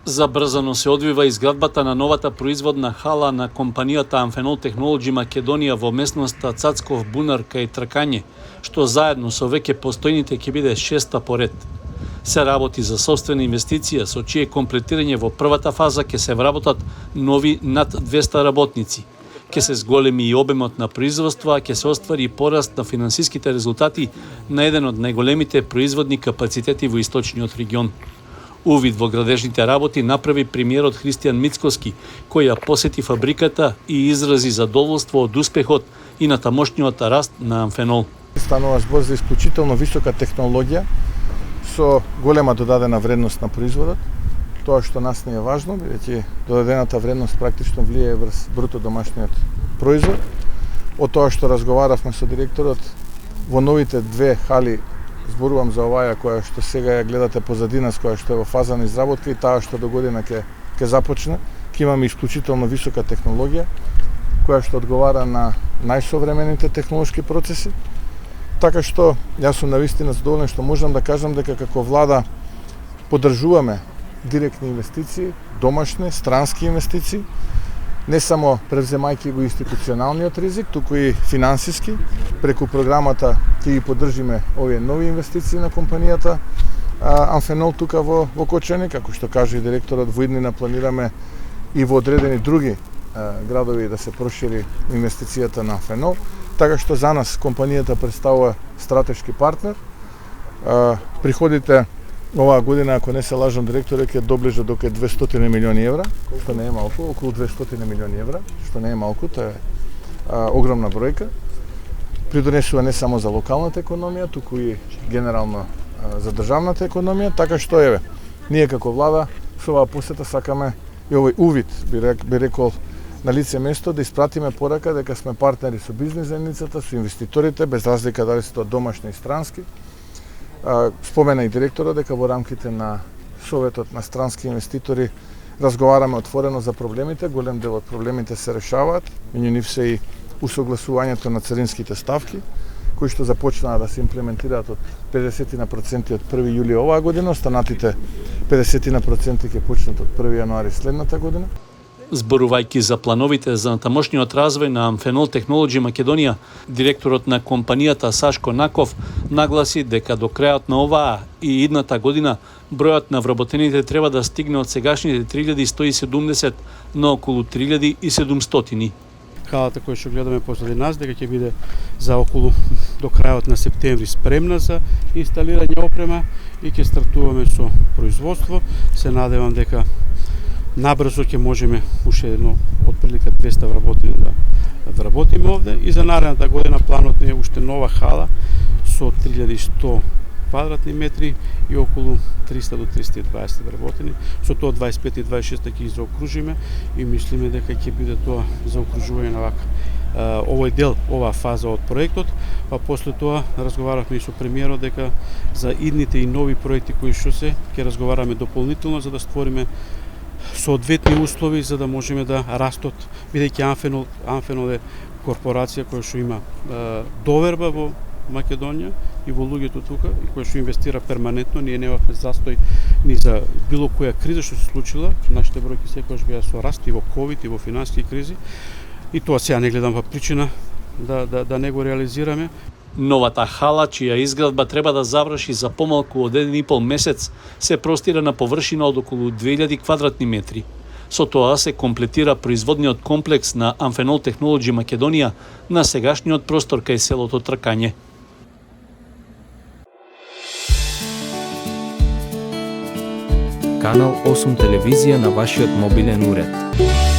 Забрзано се одвива изградбата на новата производна хала на компанијата Amphenol Technology Македонија во местноста Цацков бунар кај Тракање, што заедно со веќе постојните ќе биде шеста поред. Се работи за сопствена инвестиција со чие комплетирање во првата фаза ќе се вработат нови над 200 работници. Ќе се зголеми и обемот на производство, а ќе се оствари и пораст на финансиските резултати на еден од најголемите производни капацитети во источниот регион. Увид во градежните работи направи премиерот Христијан Мицкоски, кој ја посети фабриката и изрази задоволство од успехот и на тамошниот раст на Amphenol. Станува збор за исклучително висока технологија со голема додадена вредност на производот. Тоа што нас не е важно, бидејќи додадената вредност практично влијае врз бруто домашниот производ. Од тоа што разговаравме со директорот, во новите две хали, зборувам за оваа која што сега ја гледате позадина, која што е во фаза на изработка, и таа што до година ќе започне, ќе имаме исклучително висока технологија која што одговара на најсовремените технолошки процеси. Така што јас сум навистина задоволен што можам да кажам дека како влада поддржуваме директни инвестиции, домашни, странски инвестиции, не само превземајќи го институционалниот ризик, туку и финансиски. Преку програмата ќе ги поддржиме овие нови инвестиции на компанијата Amphenol тука во Кочани, како што каже и директорот, во иднина планираме и во одредени други градови да се прошири инвестицијата на Amphenol, така што за нас компанијата представува стратешки партнер. Приходите оваа година, ако не се лажам, директорот ќе доближа до 200 милиони евра, што не е малку, околу 200 милиони евра, што не е малку, тоа е огромна бројка. Придонесува не само за локалната економија, туку и генерално за државната економија, така што еве, ние како влада со оваа посета сакаме и овој увид, би рекол, на лице место да испратиме порака дека сме партнери со бизнис заедницата, со инвеститорите, без разлика дали се тоа домашни и странски. Спомена и директорот дека во рамките на Советот на странски инвеститори разговараме отворено за проблемите. Голем дел од проблемите се решаваат, меѓу нив се и усогласувањето на царинските ставки, кои што започнаа да се имплементираат од 50% од 1 јули оваа година, останатите 50% ќе почнат од 1 јануари следната година. Зборувајќи за плановите за тамошниот развој на Amphenol Technology Македонија, директорот на компанијата Сашко Наков нагласи дека до крајот на оваа и идната година бројот на вработените треба да стигне од сегашните 3170 на околу 3700. Халата која што гледаме позади нас дека ќе биде за околу до крајот на септември спремна за инсталирање опрема и ќе стартуваме со производство. Се надевам дека набрзо ќе можеме уште едно отприлика 200 вработени да вработиме овде, и за наредната година планот е уште нова хала со 3100 квадратни метри и околу 300 до 320 вработени. Со тоа 25 и 26 ќе ги заокружиме и мислиме дека ќе биде тоа заокружување на овој дел, оваа фаза од проектот, па после тоа разговаравме и со премиерот дека за идните и нови проекти кои што се ќе разговараме дополнително за да створиме соодветни услови за да можеме да растот, бидејќи Amphenol е корпорација која што има доверба во Македонија и во луѓето тука, и која што инвестира перманентно. Ние немавме застој ни за било која криза што се случила. Нашите бројки секогаш беа со раст и во ковид и во финансиски кризи. И тоа сега не гледам причина да не го реализираме. Новата хала, чија изградба треба да заврши за помалку од 1,5 месец, се простира на површина од околу 2000 квадратни метри. Со тоа се комплетира производниот комплекс на Amphenol Technology Македонија на сегашниот простор кај селото Тракање. Канал 8 телевизија на вашиот мобилен уред.